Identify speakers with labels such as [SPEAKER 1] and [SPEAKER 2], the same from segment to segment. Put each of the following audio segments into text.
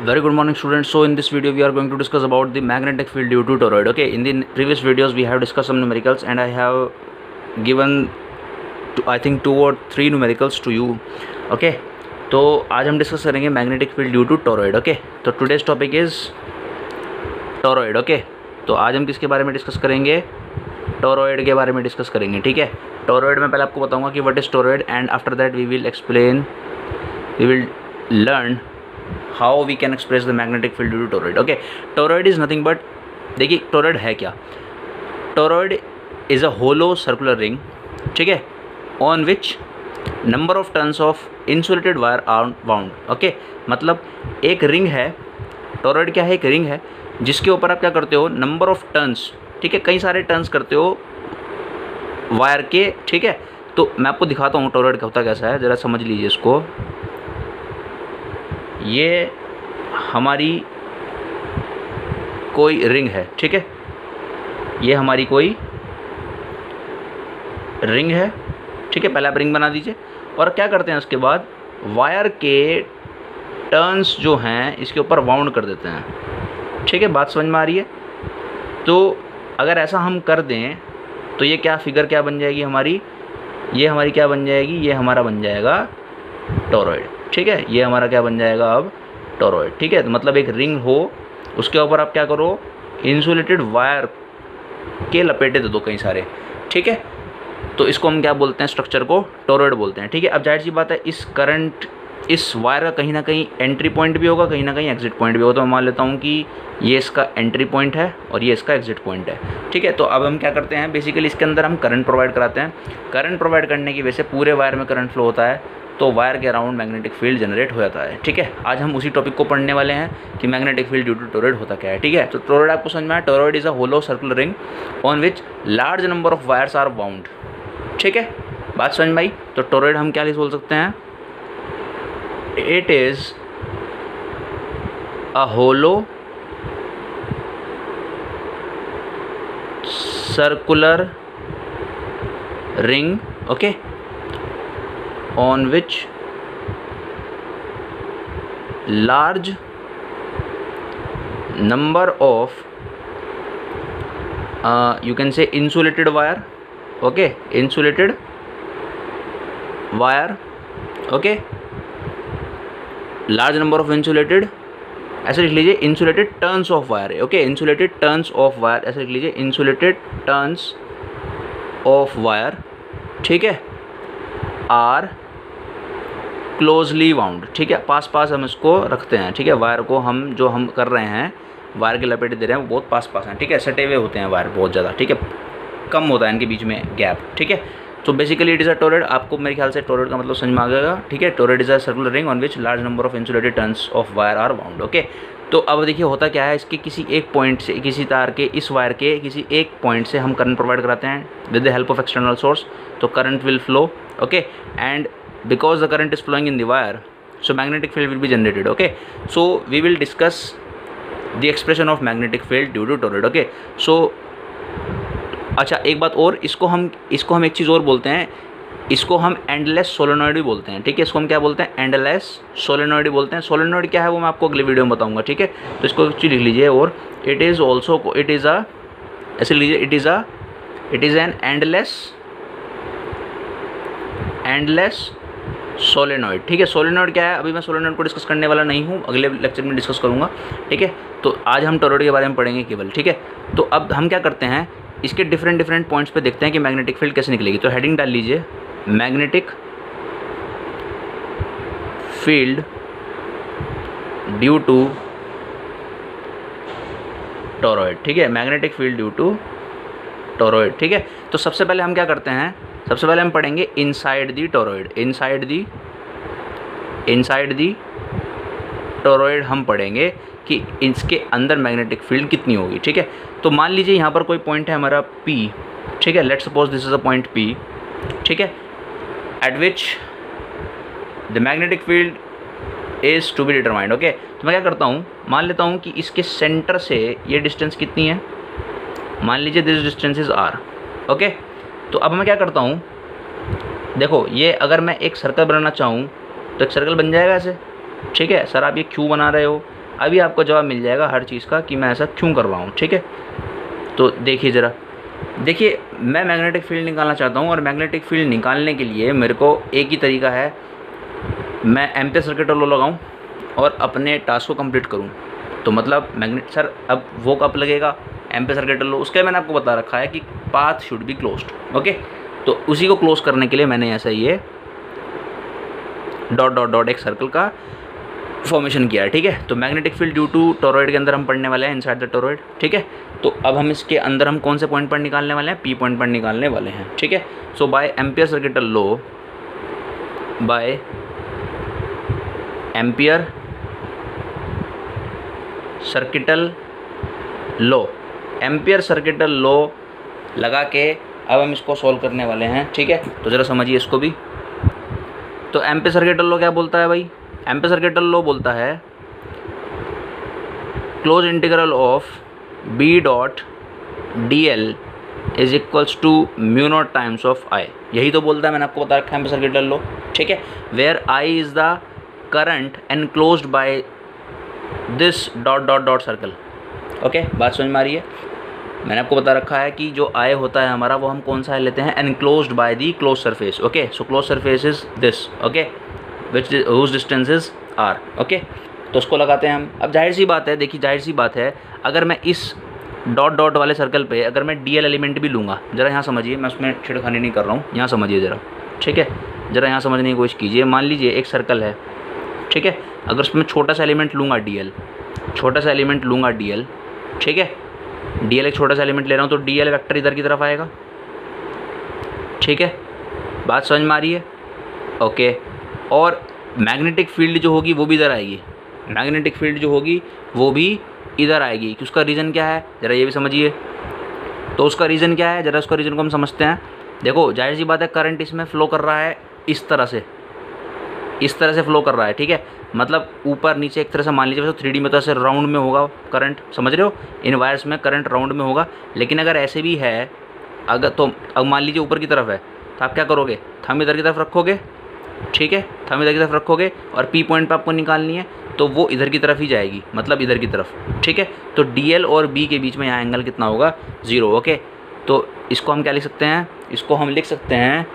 [SPEAKER 1] Very good morning, students. So in this video we are going to discuss about the magnetic field due to toroid. Okay, in the previous videos we have discussed some numericals and I have given I think 2 or 3 numericals to you. Okay, तो आज हम discuss करेंगे magnetic field due to toroid. Okay, तो today's topic is toroid. Okay, तो आज हम किसके बारे में डिस्कस करेंगे? टोरॉइड के बारे में डिस्कस करेंगे. ठीक है, टोरॉइड में पहले आपको बताऊंगा कि what is toroid and after that we will learn how we can express the magnetic field due to toroid. Okay, toroid is nothing but, देखिए टोरॉइड है क्या. Toroid is a hollow circular ring, ठीक है, on which number of turns of insulated wire are bound. Okay, मतलब एक ring है. Toroid क्या है? एक रिंग है जिसके ऊपर आप क्या करते हो? नंबर ऑफ टर्न्स, ठीक है, कई सारे टर्न्स करते हो वायर के. ठीक है, तो मैं आपको दिखाता हूँ टोरॉइड का होता कैसा है, ज़रा समझ लीजिए इसको. ये हमारी कोई रिंग है, ठीक है, ये हमारी कोई रिंग है, ठीक है. पहले आप रिंग बना दीजिए और क्या करते हैं उसके बाद वायर के टर्न्स जो हैं इसके ऊपर बाउंड कर देते हैं. ठीक है, बात समझ में आ रही है? तो अगर ऐसा हम कर दें तो ये क्या फिगर क्या बन जाएगी हमारी? ये हमारी क्या बन जाएगी? ये हमारा बन जाएगा टोरॉइड. ठीक है, ये हमारा क्या बन जाएगा अब? टोरॉइड. ठीक है, तो मतलब एक रिंग हो, उसके ऊपर आप क्या करो? इंसुलेटेड वायर के लपेटे दे दो कई सारे. ठीक है, तो इसको हम क्या बोलते हैं? स्ट्रक्चर को टोरॉइड बोलते हैं. ठीक है, अब जाहिर सी बात है इस वायर का कहीं ना कहीं एंट्री पॉइंट भी होगा, कहीं ना कहीं एग्जिट पॉइंट भी होगा. तो मैं मान लेता हूँ कि ये इसका एंट्री पॉइंट है और ये इसका एग्जिट पॉइंट है. ठीक है, तो अब हम क्या करते हैं? बेसिकली इसके अंदर हम करंट प्रोवाइड कराते हैं. करंट प्रोवाइड करने की वजह से पूरे वायर में करंट फ्लो होता है, तो वायर के अराउंड मैग्नेटिक फील्ड जनरेट हो जाता है. ठीक है, आज हम उसी टॉपिक को पढ़ने वाले हैं कि magnetic field due to toroid होता क्या है. ठीक है, तो टोरॉइड आपको समझ में आया? Toroid is a hollow circular ring on which large number of wires are bound. ठीक है, बात समझ में आई? तो टोरॉइड हम क्या बोल सकते हैं? It is a hollow circular ring, okay, on which large number of you can say insulated wire, okay, insulated wire, okay, large number of insulated, ऐसे लिख लीजिए insulated turns of wire. Okay, insulated turns of wire, ऐसे लिख लीजिए insulated turns of wire. ठीक है, are closely wound. ठीक है, पास हम इसको रखते हैं. ठीक है, वायर को हम जो हम कर रहे हैं, वायर के लपेटे दे रहे हैं, वो बहुत पास हैं. ठीक है, सटे हुए होते हैं वायर बहुत ज़्यादा. ठीक है, कम होता है इनके बीच में गैप. ठीक है, तो basically it is a toroid. आपको मेरे ख्याल से टोरॉइड का मतलब समझ में आ गया. ठीक है, toroid is a circular ring on which large number of insulated turns of wire are bound. Okay, तो अब देखिए होता क्या है, इसके किसी एक पॉइंट से, किसी तार के, इस वायर के किसी एक पॉइंट से हम करंट प्रोवाइड कराते हैं with the help of external source. तो current will flow, okay, and because the current is flowing in the wire, so magnetic field will be generated. Okay, so we will discuss the expression of magnetic field due to toroid. Okay, so अच्छा एक बात और, इसको हम एक चीज़ और बोलते हैं, इसको हम एंडलेस सोलेनॉइड भी बोलते हैं. ठीक है, इसको हम क्या बोलते हैं? एंडलेस सोलेनॉइड बोलते हैं. सोलेनॉइड क्या है वो मैं आपको अगले वीडियो में बताऊंगा. ठीक है, तो इसको एक चीज़ लिख लीजिए. और it is also, it is अ, ऐसे लीजिए, it is an endless solenoid. ठीक है, सोलेनॉइड क्या है? अभी मैं सोलेनॉइड को डिस्कस करने वाला नहीं हूँ, अगले लेक्चर में डिस्कस करूँगा. ठीक है, तो आज हम टोरॉइड के बारे में पढ़ेंगे केवल. ठीक है, तो अब हम क्या करते हैं, इसके डिफरेंट पॉइंट्स पे देखते हैं कि मैग्नेटिक फील्ड कैसे निकलेगी. तो हेडिंग डाल लीजिए, magnetic field due to toroid. ठीक है, magnetic field due to toroid. ठीक है, तो सबसे पहले हम क्या करते हैं? सबसे पहले हम पढ़ेंगे inside the toroid. Inside the toroid हम पढ़ेंगे कि इसके अंदर मैग्नेटिक फील्ड कितनी होगी. ठीक है, तो मान लीजिए यहाँ पर कोई पॉइंट है हमारा P. ठीक है, let's suppose this is a point P. ठीक है, at which the magnetic field is to be determined. Okay, तो मैं क्या करता हूँ, मान लेता हूँ कि इसके सेंटर से ये डिस्टेंस कितनी है, मान लीजिए this distance is R. Okay, तो अब मैं क्या करता हूँ, देखो ये अगर मैं एक सर्कल बनाना चाहूँ तो एक सर्कल बन जाएगा ऐसे. ठीक है सर, आप ये क्यों बना रहे हो, अभी आपको जवाब मिल जाएगा हर चीज़ का कि मैं ऐसा क्यों कर रहा हूँ, ठीक है। तो देखिए ज़रा, देखिए मैं मैग्नेटिक फील्ड निकालना चाहता हूँ और मैग्नेटिक फील्ड निकालने के लिए मेरे को एक ही तरीका है, मैं एम्पीयर सर्किट लॉ लगाऊँ और अपने टास्क को कंप्लीट करूँ। तो मतलब मैग्नेट सर अब वो कब लगेगा, एम्पीयर सर्किट लॉ, उसके मैंने आपको बता रखा है कि path should be closed, okay. तो उसी को क्लोज करने के लिए मैंने ऐसा ये डॉट डॉट डॉट एक सर्कल का फॉर्मेशन किया है, ठीक है। तो magnetic field due to toroid के अंदर हम पढ़ने वाले हैं, इनसाइड द टोरॉइड, ठीक है। तो अब हम इसके अंदर हम कौन से पॉइंट पर निकालने वाले हैं, पी पॉइंट पर निकालने वाले हैं, ठीक है। So by ampere circuital law, by ampere circuital law, ampere circuital law लगा के अब हम इसको सॉल्व करने वाले हैं, ठीक है। तो ज़रा समझिए इसको भी। तो एम्पीयर सर्किटल लॉ क्या बोलता है भाई, एम्पीयर सर्किटल लॉ बोलता है close integral of B dot D L is equals to mu naught times of I. यही तो बोलता है, मैंने आपको बता रखा है एम्पीयर सर्किटल लॉ, ठीक है। Where I is the current enclosed by this dot dot dot circle, okay. बात समझ में आ रही है। मैंने आपको बता रखा है कि जो आई होता है हमारा वो हम कौन सा लेते हैं, enclosed by the close surface, okay. So close surface is this, okay, which whose distance is r, okay. तो उसको लगाते हैं हम। अब जाहिर सी बात है, देखिए जाहिर सी बात है, अगर मैं इस डॉट डॉट वाले सर्कल पे अगर मैं डी एल एलिमेंट भी लूँगा, ज़रा यहाँ समझिए, मैं उसमें छिड़खानी नहीं कर रहा हूँ, यहाँ समझिए ज़रा, ठीक है। ज़रा यहाँ समझने की कोशिश कीजिए। मान लीजिए एक सर्कल है, ठीक है, अगर उसमें छोटा सा एलिमेंट लूँगा डी एल, छोटा सा एलिमेंट लूँगा डी एल, ठीक है, डी एल एक छोटा सा एलिमेंट ले रहा हूँ तो डी एल वैक्टर इधर की तरफ आएगा, ठीक है। बात समझ में आ रही है, ओके। और मैग्नेटिक फील्ड जो होगी वो भी इधर आएगी, मैग्नेटिक फील्ड जो होगी वो भी इधर आएगी। कि उसका रीज़न क्या है, ज़रा ये भी समझिए। तो उसका रीज़न क्या है, ज़रा उसका रीज़न को हम समझते हैं। देखो जाहिर सी बात है, करंट इसमें फ़्लो कर रहा है इस तरह से, इस तरह से फ़्लो कर रहा है, ठीक है। मतलब ऊपर नीचे एक तरह से मान लीजिए, वैसे 3D में तो ऐसे राउंड में होगा करंट, समझ रहे हो, इन वायर्स में करंट राउंड में होगा। लेकिन अगर ऐसे भी है, अगर तो अब मान लीजिए ऊपर की तरफ है, तो आप क्या करोगे, थंब इधर की तरफ रखोगे, ठीक है, थंब इधर की तरफ रखोगे और पी पॉइंट पर आपको निकालनी है, तो वो इधर की तरफ ही जाएगी, मतलब इधर की तरफ, ठीक है। तो डी एल और बी के बीच में यहाँ एंगल कितना होगा, 0, ओके। तो इसको हम क्या लिख सकते हैं, इसको हम लिख सकते हैं,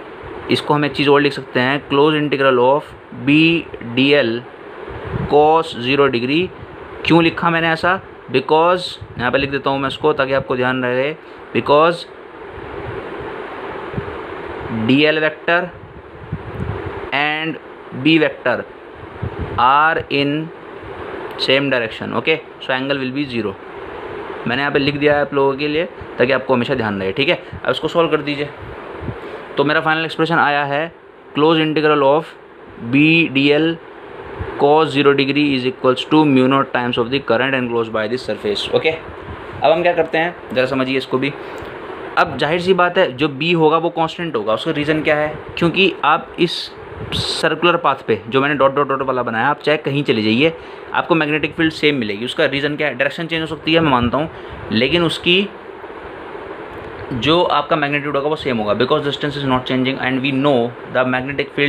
[SPEAKER 1] इसको हम एक चीज़ और लिख सकते हैं, close integral of B D L cos 0 degree. क्यों लिखा मैंने ऐसा, बिकॉज यहाँ पे लिख देता हूँ मैं इसको ताकि आपको ध्यान रहे, because D L vector and B vector are in same direction, okay. So angle will be 0। मैंने यहाँ पे लिख दिया है आप लोगों के लिए ताकि आपको हमेशा ध्यान रहे, ठीक है। अब इसको सॉल्व कर दीजिए। तो मेरा फाइनल एक्सप्रेशन आया है close integral of B D L cos 0 degree is equals to mu naught times of the current enclosed by this surface, okay. अब हम क्या करते हैं, ज़रा समझिए इसको भी। अब जाहिर सी बात है, जो बी होगा वो कांस्टेंट होगा। उसका रीज़न क्या है, क्योंकि आप इस सर्कुलर पाथ पे जो मैंने डॉट डॉट डॉट वाला बनाया, आप चाहे कहीं चले जाइए, आपको मैग्नेटिक फील्ड सेम मिलेगी। उसका रीज़न क्या है, डायरेक्शन चेंज हो सकती है, मैं मानता हूँ, लेकिन उसकी जो आपका मैग्नीट्यूड होगा वो सेम होगा, because distance is not changing and we know the magnetic field